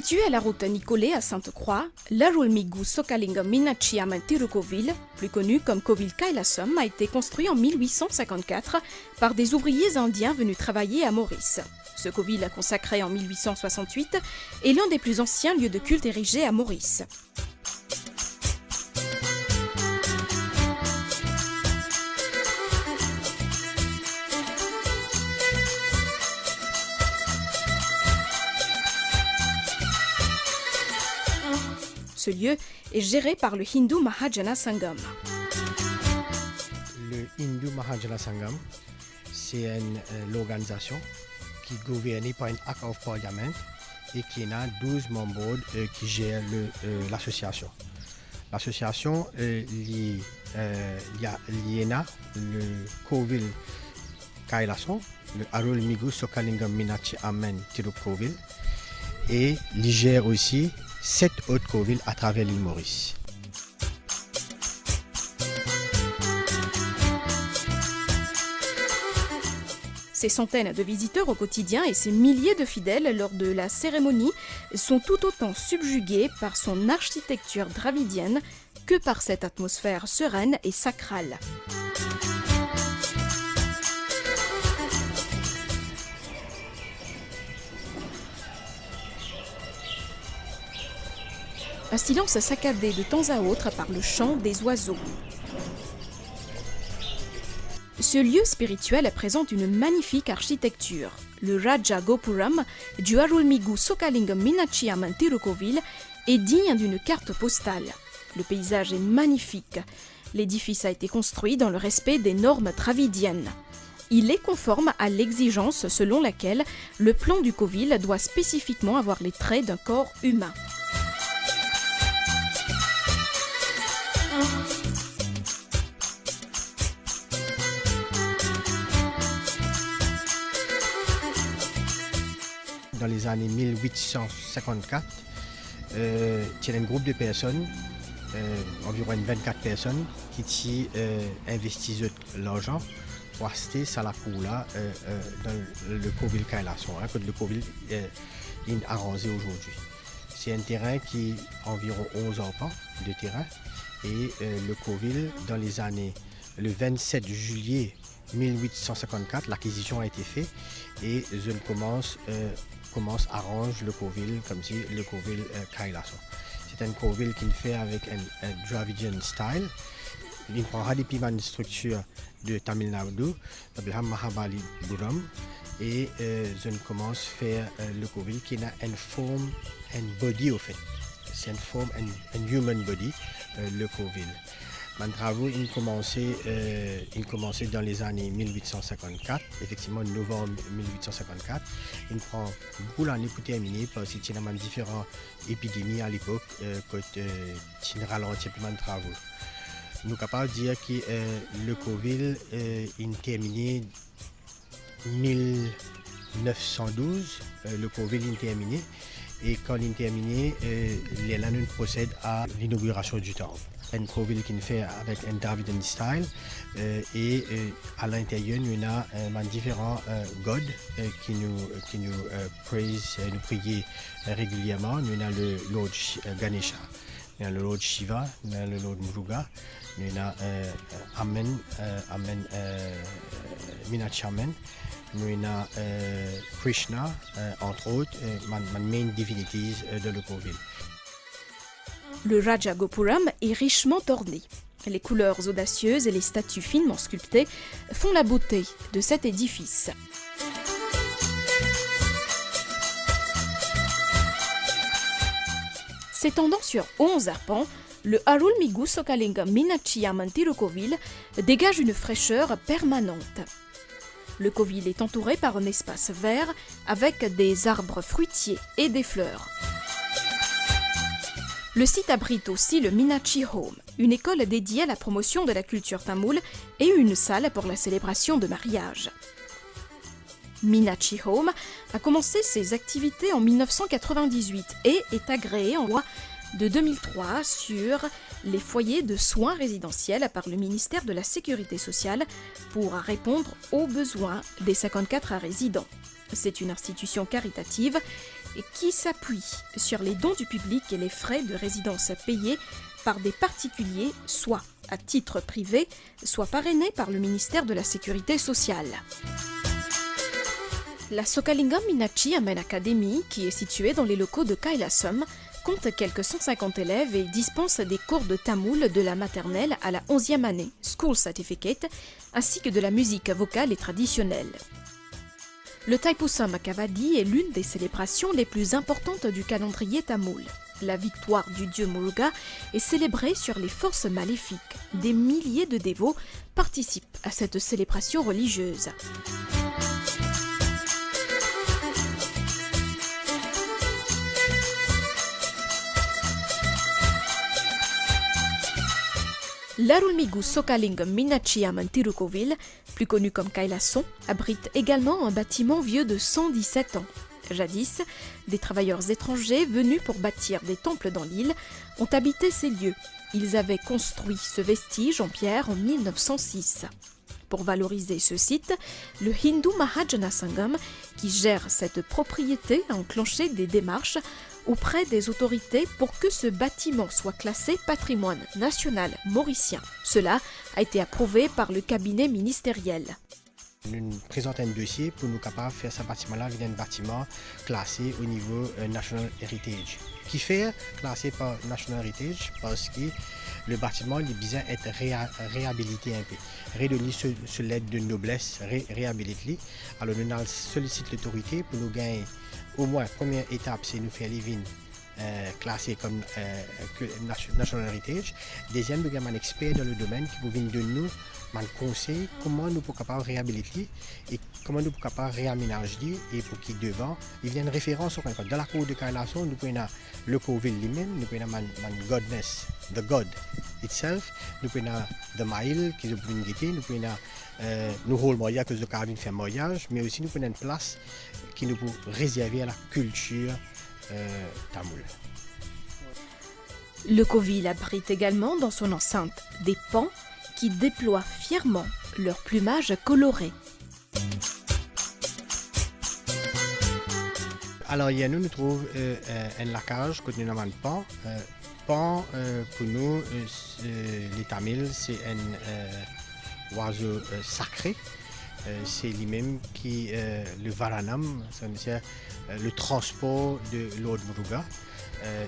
Situé à la route Nicolet à Sainte-Croix, l'Arulmigu Sokalingam Minachiam Tirukovil, plus connu comme Kovil Kailasam, a été construit en 1854 par des ouvriers indiens venus travailler à Maurice. Ce Kovil, consacré en 1868, est l'un des plus anciens lieux de culte érigés à Maurice. Ce lieu est géré par le Hindu Mahajana Sangam. Le Hindu Mahajana Sangam, c'est l'organisation qui est gouvernée par un Act of Parliament et qui a 12 membres qui gèrent l'association. L'association, il y a le Kovil Kailasam, le Arulmigu Sokalingam Minachiam Tirukovil et il gère aussi 7 autres Kovils à travers l'île Maurice. Ces centaines de visiteurs au quotidien et ces milliers de fidèles lors de la cérémonie sont tout autant subjugués par son architecture dravidienne que par cette atmosphère sereine et sacrale. Un silence saccadé de temps à autre par le chant des oiseaux. Ce lieu spirituel présente une magnifique architecture. Le Raja Gopuram du Arulmigu Sokalingam Minachiam Tirukovil est digne d'une carte postale. Le paysage est magnifique. L'édifice a été construit dans le respect des normes dravidiennes. Il est conforme à l'exigence selon laquelle le plan du Kovil doit spécifiquement avoir les traits d'un corps humain. Dans les années 1854, il y a un groupe de personnes, environ 24 personnes, qui investissent l'argent pour acheter ça la coula dans le Kovil Kailasam, que le Kovil est arrosé aujourd'hui. C'est un terrain qui a environ 11 arpents de terrain et le Kovil, dans les années, le 27 juillet 1854, l'acquisition a été faite et je commence à arranger le Kovil comme si le Kovil Kailasam. C'est un Kovil qu'il fait avec un Dravidian style. Il prend des piments de structure de Tamil Nadu, de Mahabalipuram, et je commence à faire le Kovil qui a une forme, un body au fait. C'est une forme, un human body, le Kovil. Mon travail il commençait dans les années 1854, effectivement novembre 1854. Il prend beaucoup d'années pour terminer parce qu'il y a différentes épidémies à l'époque qui ralentissent mon travail. Nous sommes capables de dire que le Kovil est terminé en 1912. Le Kovil est terminé et quand il est terminé, l'année procède à l'inauguration du temple. Un Kovil qui fait avec un Dravidian style et à l'intérieur nous avons différents gods qui nous praisent, nous prient régulièrement. Nous avons le Lord Ganesha, nous avons le Lord Shiva, nous avons le Lord Muruga, nous avons Amen Minachiam, nous avons Krishna, entre autres, les main divinities de le Kovil. Le Raja Gopuram est richement orné. Les couleurs audacieuses et les statues finement sculptées font la beauté de cet édifice. S'étendant sur 11 arpents, le Arulmigu Sokalingam Minachiam Tirukovil dégage une fraîcheur permanente. Le Kovil est entouré par un espace vert avec des arbres fruitiers et des fleurs. Le site abrite aussi le Minachi Home, une école dédiée à la promotion de la culture tamoule et une salle pour la célébration de mariage. Minachi Home a commencé ses activités en 1998 et est agréé en loi de 2003 sur les foyers de soins résidentiels par le ministère de la Sécurité sociale pour répondre aux besoins des 54 résidents. C'est une institution caritative et qui s'appuie sur les dons du public et les frais de résidence payés par des particuliers, soit à titre privé, soit parrainés par le ministère de la Sécurité sociale. La Sokalingam Minachi Amen Academy, qui est située dans les locaux de Kailasam, compte quelques 150 élèves et dispense des cours de tamoul de la maternelle à la 11e année, School Certificate, ainsi que de la musique vocale et traditionnelle. Le Thaipusam Kavadi est l'une des célébrations les plus importantes du calendrier tamoul. La victoire du dieu Muruga est célébrée sur les forces maléfiques. Des milliers de dévots participent à cette célébration religieuse. L'Arulmigu Sokalingam Minachiam Tirukovil, plus connu comme Kailason, abrite également un bâtiment vieux de 117 ans. Jadis, des travailleurs étrangers venus pour bâtir des temples dans l'île ont habité ces lieux. Ils avaient construit ce vestige en pierre en 1906. Pour valoriser ce site, le Hindu Mahajana Sangam, qui gère cette propriété, a enclenché des démarches auprès des autorités pour que ce bâtiment soit classé patrimoine national mauricien. Cela a été approuvé par le cabinet ministériel. Nous présentons un dossier pour nous capables de faire ce bâtiment-là avec un bâtiment classé au niveau National Heritage. Qui fait classé par National Heritage parce que le bâtiment il besoin d'être réhabilité un peu. Redonner sur l'aide de noblesse, réhabiliter. Alors nous sollicitons l'autorité pour nous gagner au moins la première étape, c'est nous faire les vignes classées comme National Heritage. Deuxième, nous avons un expert dans le domaine qui peut venir de nous un conseil comment nous pouvons capables réhabiliter et comment nous pouvons capables réaménager et pour qui devant il y a une référence dans la cour de Kailason nous pouvons le Covil lui-même nous pouvons godness the god itself nous pouvons the mail qui est une guité nous pouvons nous rôle moyen que le carvin fait mariage mais aussi nous pouvons une place qui nous peut réserver à la culture tamoul. Le Covil abrite également dans son enceinte des pans qui déploient fièrement leur plumage coloré. Alors, il y a nous trouvons un lacage que nous avons pan. Pan, pour nous, les Tamils, c'est un oiseau sacré. C'est lui-même qui le varanam, c'est-à-dire le transport de Lord Muruga.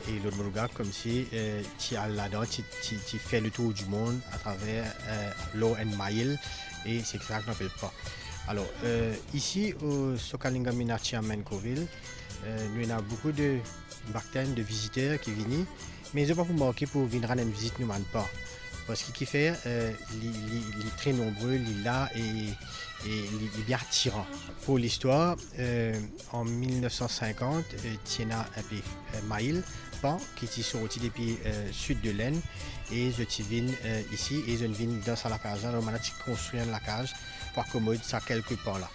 Et Lord Muruga, comme si tu as là-dedans, tu fais le tour du monde à travers l'eau and mile, et c'est ça qu'on appelle pas. Alors, ici au Sokalingam Minachi Amen Covil, nous avons beaucoup de bactéries, de visiteurs qui viennent, mais ils n'ont pas pour marquer pour venir rendre une visite, nous ne pas. Parce qu'il fait, il est très nombreux, il est là et il est bien attirant. Pour l'histoire, en 1950, Tiena avait Maïl, Pan, qui est sorti depuis sud de l'Aisne, et je suis venu ici, et je viens dans sa lacage. Alors, on a construit une lacage pour accommoder ça quelque part là.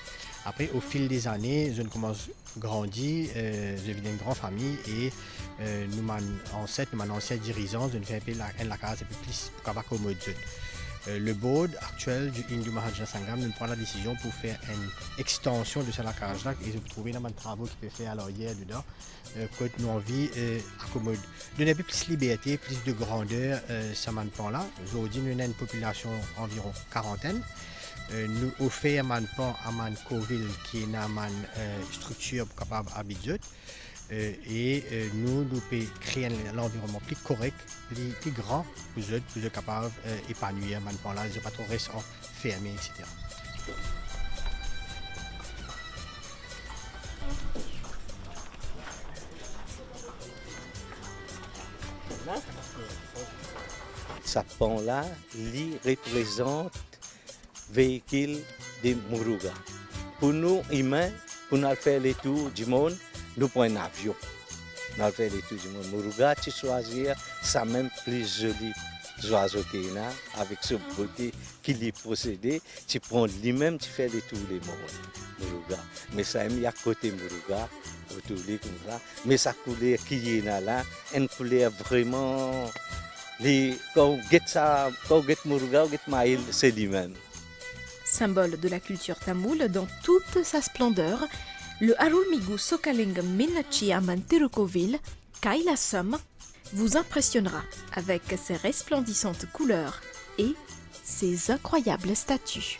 Après, au fil des années, je commence à grandir, je vis dans une grande famille et nous avons ancien dirigeant, je fais un peu la case un peu plus pour accommoder. Le board actuel du Hindu Mahajana Sangam nous prend la décision pour faire une extension de cette cage-là et je peux trouver des travaux qui peuvent faire à l'arrière dedans, que nous avons envie d'accommoder. Donner un peu plus de liberté, plus de grandeur, ce pan-là. Aujourd'hui, nous avons une population environ quarantaine. Nous offrons un pan à man Covil qui est une structure capable d'habiter et nous pouvons créer un environnement plus correct, plus grand pour eux, plus capable d'épanouir un pan là, ils ne sont pas trop récents, fermés, etc. Ce pan-là, il représente véhicule de Muruga. Pour nous, humains, pour nous faire les tours du monde, nous prenons un avion. Nous faisons les tours du monde. Muruga, tu choisis ça même plus joli oiseau qu'il y a, avec ce beauté qu'il y possédé. Tu prends lui-même, tu fais les tours du monde. Muruga. Mais ça, il y a côté Muruga, autour de comme ça. Mais sa couleur qui y est là, une couleur vraiment. Quand on get Muruga, on get Maïl, c'est lui-même. Symbole de la culture tamoule dans toute sa splendeur, Le Arulmigu Sokalingam Minnachiam Tirukovil, Kailasam, vous impressionnera avec ses resplendissantes couleurs et ses incroyables statues.